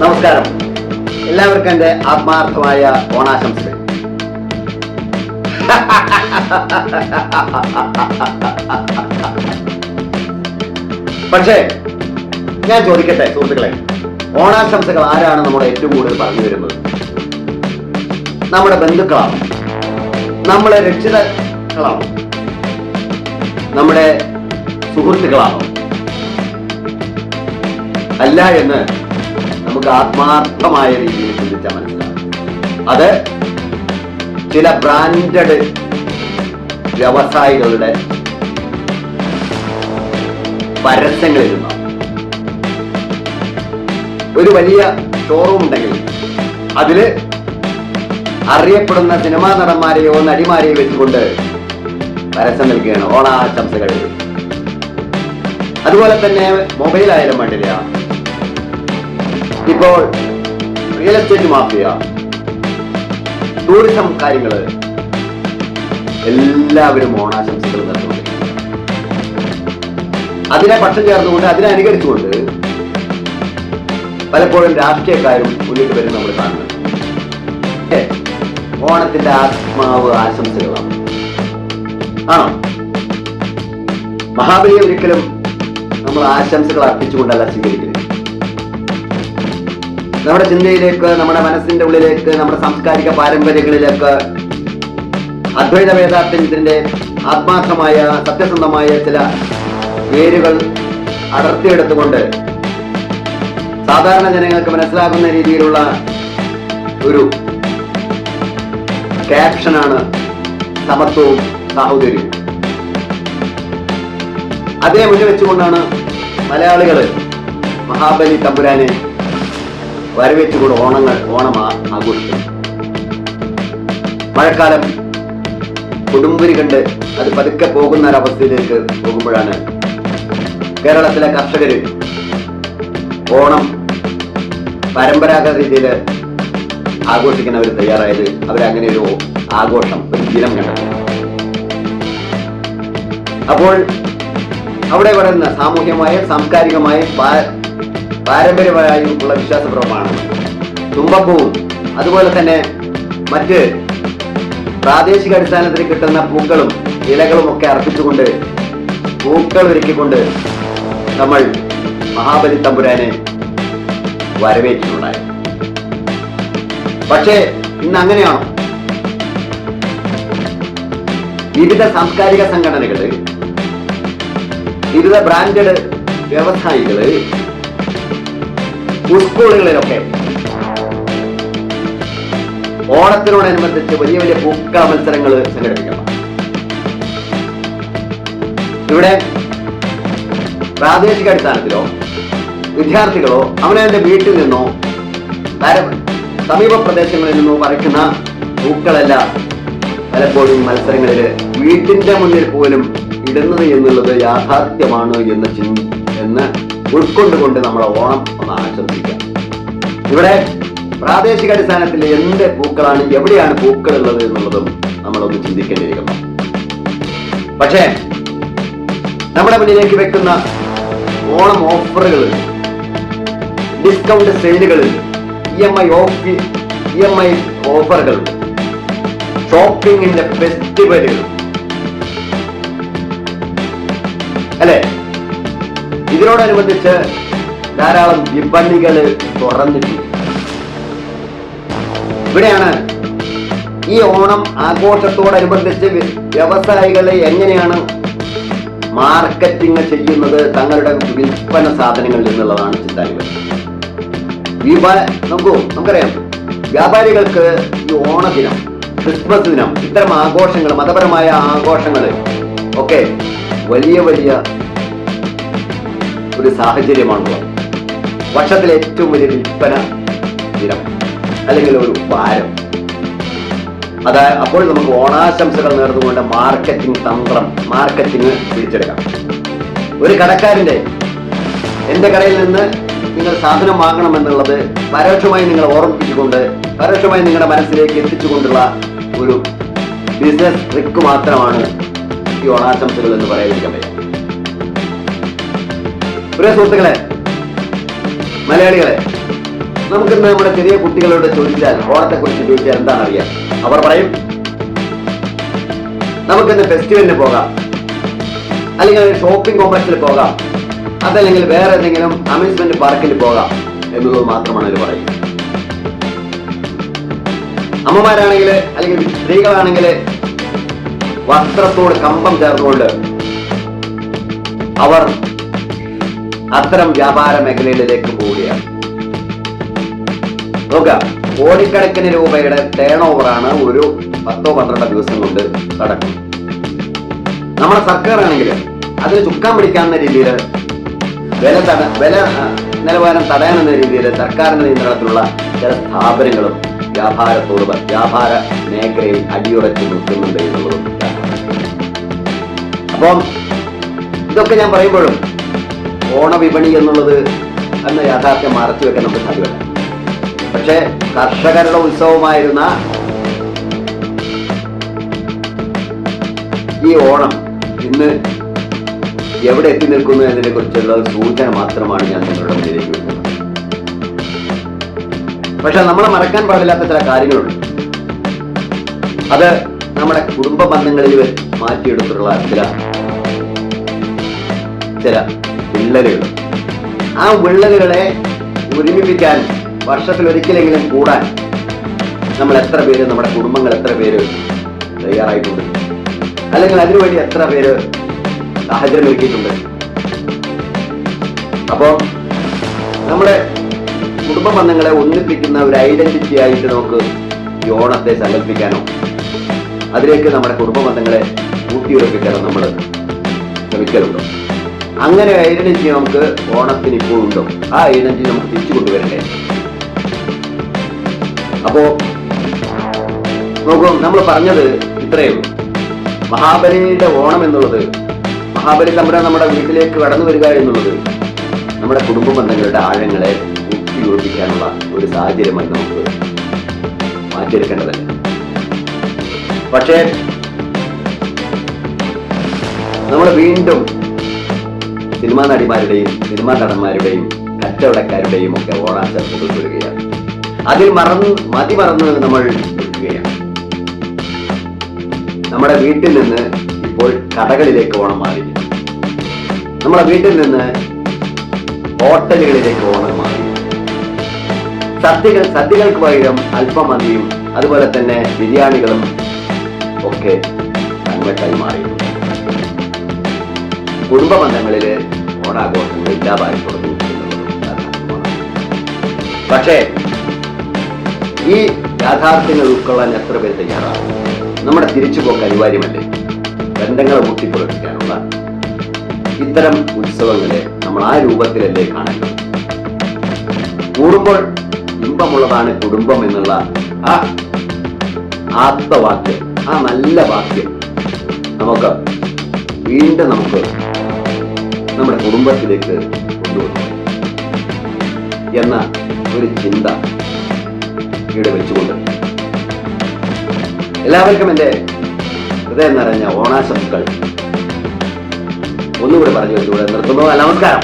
നമസ്കാരം. എല്ലാവർക്കും എൻ്റെ ആത്മാർത്ഥമായ ഓണാശംസകൾ. പക്ഷേ ഞാൻ ചോദിക്കട്ടെ സുഹൃത്തുക്കളെ, ഓണാശംസകൾ ആരാണ് നമ്മുടെ ഏറ്റവും കൂടുതൽ പറഞ്ഞു വരുന്നത്? നമ്മുടെ ബന്ധുക്കളാണ്, നമ്മളെ രക്ഷിതാക്കളാണോ, നമ്മുടെ സുഹൃത്തുക്കളാണോ? അല്ല എന്ന് നമുക്ക് ആത്മാർത്ഥമായ രീതിയിൽ ചിന്തിച്ചാൽ മനസ്സിലാവും. അത് ചില ബ്രാൻഡഡ് വ്യവസായികളുടെ പരസ്യങ്ങളിൽ നിന്നാണ്. ഒരു വലിയ ഷോറൂം ഉണ്ടെങ്കിൽ അതില് അറിയപ്പെടുന്ന സിനിമാ നടന്മാരെയോ നടിമാരെയോ വെച്ചുകൊണ്ട് പരസ്യം നൽകുകയാണ് ഓണാശംസകൾ. അതുപോലെ തന്നെ മൊബൈലായാലും വേണ്ടില്ല, ഇപ്പോൾ റിയൽ എസ്റ്റേറ്റ് മാഫിയ, ടൂറിസം കാര്യങ്ങള് എല്ലാവരും ഓണാശംസകൾ നൽകുന്നുണ്ട്. അതിനെ പക്ഷം ചേർന്നുകൊണ്ട്, അതിനെ അനുകരിച്ചുകൊണ്ട് പലപ്പോഴും രാഷ്ട്രീയക്കാരും മുന്നിട്ട് വരും നമ്മൾ കാണുന്നത്. ഓണത്തിന്റെ ആത്മാവ് ആശംസകളാണ്. ആണോ? മഹാബലിയെ ഒരിക്കലും നമ്മൾ ആശംസകൾ അർപ്പിച്ചുകൊണ്ടല്ല സ്വീകരിക്കുന്നത്. നമ്മുടെ ചിന്തയിലേക്ക്, നമ്മുടെ മനസ്സിന്റെ ഉള്ളിലേക്ക്, നമ്മുടെ സാംസ്കാരിക പാരമ്പര്യങ്ങളിലേക്ക് അദ്വൈത വേദാന്തത്തിന്റെ ആത്മാർത്ഥമായ സത്യസന്ധമായ ചില വേരുകൾ അടർത്തിയെടുത്തുകൊണ്ട് സാധാരണ ജനങ്ങൾക്ക് മനസ്സിലാകുന്ന രീതിയിലുള്ള ഒരു ക്യാപ്ഷനാണ് സമത്വവും സാഹോദര്യവും. അതിനെ മുന്നിൽ വെച്ചുകൊണ്ടാണ് മലയാളികൾ മഹാബലി തമ്പുരാനെ വരവേറ്റുകൊണ്ട് ഓണം ആഘോഷിക്കുന്നു. മഴക്കാലം കൊടുമ്പുരി കണ്ട് അത് പതുക്കെ പോകുന്ന ഒരവസ്ഥയിലേക്ക് പോകുമ്പോഴാണ് കേരളത്തിലെ കർഷകര് ഓണം പരമ്പരാഗത രീതിയിൽ ആഘോഷിക്കുന്നവർ തയ്യാറായത്. അവരങ്ങനെ ഒരു ആഘോഷം, ഒരു ദിനം കണ്ടത്. അപ്പോൾ അവിടെ പറയുന്ന സാമൂഹ്യമായ, സാംസ്കാരികമായ, പാരമ്പര്യമായും ഉള്ള വിശ്വാസപ്രമാണമാണ് തുമ്പപ്പൂവും അതുപോലെ തന്നെ മറ്റ് പ്രാദേശിക അടിസ്ഥാനത്തിൽ കിട്ടുന്ന പൂക്കളും ഇലകളും ഒക്കെ അർപ്പിച്ചുകൊണ്ട്, പൂക്കൾ ഒരുക്കിക്കൊണ്ട് നമ്മൾ മഹാബലി തമ്പുരാനെ വരവേറ്റിട്ടുണ്ടായി. പക്ഷേ ഇന്ന് അങ്ങനെയാണോ? വിവിധ സാംസ്കാരിക സംഘടനകള്, വിവിധ ബ്രാൻഡഡ് വ്യവസായികള് സ്കൂളുകളിലൊക്കെ ഓണത്തിനോടനുബന്ധിച്ച് വലിയ വലിയ പൂക്കള മത്സരങ്ങൾ സംഘടിപ്പിക്കണം. ഇവിടെ പ്രാദേശിക അടിസ്ഥാനത്തിലോ വിദ്യാർത്ഥികളോ അവനവന്റെ വീട്ടിൽ നിന്നോ സമീപ പ്രദേശങ്ങളിൽ നിന്നോ പറിക്കുന്ന പൂക്കളല്ല പലപ്പോഴും മത്സരങ്ങളിൽ വീട്ടിന്റെ മുന്നിൽ പോലും ഇടുന്നത് എന്നുള്ളത് യാഥാർത്ഥ്യമാണ് എന്ന് ഉൾക്കൊണ്ടുകൊണ്ട് നമ്മളെ ഓണം ഒന്ന് ആശംസിക്കാം. ഇവിടെ പ്രാദേശിക അടിസ്ഥാനത്തിൽ എന്ത് പൂക്കളാണ്, എവിടെയാണ് പൂക്കൾ ഉള്ളത് എന്നുള്ളതും നമ്മളൊന്ന് ചിന്തിക്കേണ്ടിയിരിക്കുന്നു. പക്ഷേ നമ്മുടെ മുന്നിലേക്ക് വെക്കുന്ന ഓണം ഓഫറുകൾ, ഡിസ്കൗണ്ട് സെയിലുകൾ, EMI ഓഫറുകൾ, ഷോപ്പിംഗിന്റെ ഫെസ്റ്റിവലുകൾ അല്ലെ, ഇതിനോടനുബന്ധിച്ച് ധാരാളം വിപണികൾ തുറന്നിട്ടുണ്ട്. ഇവിടെയാണ് ഈ ഓണം ആഘോഷത്തോടനുബന്ധിച്ച് വ്യവസായികളെ എങ്ങനെയാണ് മാർക്കറ്റിംഗ് ചെയ്യുന്നത് തങ്ങളുടെ വിൽപ്പന സാധനങ്ങളിൽ നിന്നുള്ളതാണ് ചിന്താഗതി. നമുക്കറിയാം, വ്യാപാരികൾക്ക് ഈ ഓണദിനം, ക്രിസ്മസ് ദിനം, ഇത്തരം ആഘോഷങ്ങൾ, മതപരമായ ആഘോഷങ്ങൾ ഒക്കെ വലിയ വലിയ ഒരു സാഹചര്യമാണുള്ളത്. വർഷത്തിലെ ഏറ്റവും വലിയ വിൽപ്പന ദിനം അല്ലെങ്കിൽ ഒരു വാരം. അപ്പോൾ നമുക്ക് ഓണാശംസകൾ നേർന്നുകൊണ്ട് മാർക്കറ്റിംഗ് പിടിച്ചെടുക്കാം. ഒരു കടക്കാരന്റെ എന്റെ കടയിൽ നിന്ന് നിങ്ങൾ സാധനം വാങ്ങണമെന്നുള്ളത് പരോക്ഷമായി നിങ്ങളെ ഓർമ്മിപ്പിച്ചുകൊണ്ട്, പരോക്ഷമായി നിങ്ങളുടെ മനസ്സിലേക്ക് എത്തിച്ചുകൊണ്ടുള്ള ഒരു ബിസിനസ് ട്രിക്ക് മാത്രമാണ് ഈ ഓണാശംസകൾ എന്ന് പറയാതിരിക്കാൻ വയ്യ. പ്രിയ സുഹൃത്തുക്കളെ, മലയാളികളെ, നമുക്കിന്ന് നമ്മുടെ ചെറിയ കുട്ടികളോട് ചോദിച്ചാൽ, ഓണത്തെക്കുറിച്ച് ചോദിച്ചാൽ എന്താണ് അറിയാം? അവർ പറയും, നമുക്കിന്ന് ഫെസ്റ്റിവലിന് പോകാം, അല്ലെങ്കിൽ ഷോപ്പിംഗ് കോംപ്ലക്സിൽ പോകാം, അതല്ലെങ്കിൽ വേറെ ഏതെങ്കിലും അമ്യൂസ്മെന്റ് പാർക്കിൽ പോകാം എന്നുള്ളത് മാത്രമാണ് അവർ പറയുന്നത്. അമ്മമാരാണെങ്കിൽ അല്ലെങ്കിൽ സ്ത്രീകളാണെങ്കിൽ വസ്ത്രത്തോട് കമ്പം ചേർന്നുകൊണ്ട് അവർ അത്തരം വ്യാപാര മേഖലയിലേക്ക് പോവുകയാണ്. നോക്കാം, കോടിക്കണക്കിന് രൂപയുടെ ടേൺ ഓവറാണ് ഒരു 10-12 ദിവസം കൊണ്ട് നടക്കുന്നത്. നമ്മുടെ സർക്കാർ ആണെങ്കിൽ അതിന് ചുക്കാൻ പിടിക്കാവുന്ന രീതിയിൽ വില നിലവാരം തടയാനെന്ന രീതിയിൽ സർക്കാരിന്റെ നിയന്ത്രണത്തിലുള്ള ചില സ്ഥാപനങ്ങളും വ്യാപാര മേഖലയിൽ അടിയുറച്ചു നിൽക്കുന്നുണ്ട് എന്നുള്ളതും. അപ്പം ഇതൊക്കെ ഞാൻ പറയുമ്പോഴും ഓണവിപണി എന്നുള്ളത് എന്ന യാഥാർത്ഥ്യം മറച്ചു വെക്കാൻ നമുക്ക് സാധ്യമല്ല. പക്ഷേ കർഷകരുടെ ഉത്സവമായിരുന്ന ഈ ഓണം ഇന്ന് എവിടെ എത്തി നിൽക്കുന്നു എന്നതിനെ കുറിച്ചുള്ള സൂചന മാത്രമാണ് ഞാൻ നിങ്ങളുടെ മുന്നിലേക്ക് വെക്കുന്നത്. പക്ഷെ നമ്മളെ മറക്കാൻ പാടില്ലാത്ത ചില കാര്യങ്ങളുണ്ട്. അത് നമ്മുടെ കുടുംബ ബന്ധങ്ങളിൽ മാറ്റിയെടുത്തിട്ടുള്ള ചില വിള്ളലുകൾ. ആ വിള്ളലുകളെ ഒരുമിപ്പിക്കാൻ വർഷത്തിൽ ഒരിക്കലെങ്കിലും കൂടാൻ നമ്മൾ എത്ര പേര്, നമ്മുടെ കുടുംബങ്ങൾ എത്ര പേര് തയ്യാറായിട്ടുണ്ട്, അല്ലെങ്കിൽ അതിനുവേണ്ടി എത്ര പേര് സാഹചര്യം ഒരുക്കിയിട്ടുണ്ട്. അപ്പോൾ നമ്മുടെ കുടുംബ ബന്ധങ്ങളെ ഒന്നിപ്പിക്കുന്ന ഒരു ഐഡന്റിറ്റി ആയിട്ട് നമുക്ക് ഈ ഓണത്തെ സങ്കല്പിക്കാനോ അതിലേക്ക് നമ്മുടെ കുടുംബ ബന്ധങ്ങളെ കൂട്ടിയുറപ്പിക്കാനോ നമ്മൾ ശ്രമിക്കലുണ്ടോ? അങ്ങനെ ഐഡന്റിറ്റി നമുക്ക് ഓണത്തിന് ഇപ്പോൾ ഉണ്ടോ? ആ ഐഡന്റിറ്റി നമുക്ക് തിരിച്ചു കൊണ്ടുവരണ്ടേ? അപ്പോ നോക്കൂ, നമ്മൾ പറഞ്ഞത് ഇത്രയേ ഉള്ളൂ. മഹാബലിയുടെ ഓണം എന്നുള്ളത്, മഹാബലി തമ്പുരാൻ നമ്മുടെ വീട്ടിലേക്ക് കടന്നു വരിക എന്നുള്ളത് നമ്മുടെ കുടുംബ ബന്ധങ്ങളുടെ ആഴങ്ങളെ ഊട്ടിയുറപ്പിക്കാനുള്ള ഒരു സാഹചര്യമായി നമുക്ക് മാറ്റിയെടുക്കേണ്ടതല്ല. പക്ഷേ നമ്മൾ വീണ്ടും സിനിമാ നടിമാരുടെയും സിനിമാ നടന്മാരുടെയും കച്ചവടക്കാരുടെയും ഒക്കെ ഓണാശംസകൾ വരികയാണ്. അതിൽ മറന്ന് നമ്മൾ നിൽക്കുകയാണ്. നമ്മുടെ വീട്ടിൽ നിന്ന് ഇപ്പോൾ കടകളിലേക്ക് ഓണം മാറി. നമ്മുടെ വീട്ടിൽ നിന്ന് ഹോട്ടലുകളിലേക്ക് ഓണം മാറി. സദ്യകൾക്ക് പകരം അല്പമതിയും അതുപോലെ തന്നെ ബിരിയാണികളും ഒക്കെ കൺവെർട്ടായി മാറിയിട്ടുണ്ട്. കുടുംബ ബന്ധങ്ങളില് ഓണാഘോഷങ്ങൾ ഇല്ലാതായി തുടങ്ങി. പക്ഷേ ഈ യാഥാർത്ഥ്യങ്ങൾ ഉൾക്കൊള്ളാൻ എത്ര പേര് തയ്യാറാണ്? നമ്മുടെ തിരിച്ചുപോക്ക് അനിവാര്യമല്ലേ? ബന്ധങ്ങളെ മുട്ടിപ്പുറപ്പിക്കാനുള്ള ഇത്തരം ഉത്സവങ്ങളെ നമ്മൾ ആ രൂപത്തിലല്ലേ കാണേണ്ടത്? കൂടുമ്പോൾ ഇമ്പമുള്ളതാണ് കുടുംബം എന്നുള്ള ആ ആത്മവാക്യം, ആ നല്ല വാക്യം നമുക്ക് വീണ്ടും നമ്മുടെ കുടുംബത്തിലേക്ക് കൊണ്ടുവന്നു എന്ന ഒരു ചിന്ത ഇവിടെ വെച്ചുകൊണ്ട് എല്ലാവർക്കും എൻ്റെ ഹൃദയം നിറഞ്ഞ ഓണാശംസകൾ ഒന്നുകൂടി പറഞ്ഞു വെച്ചുകൂടെ നിർത്തുന്നു. നമസ്കാരം.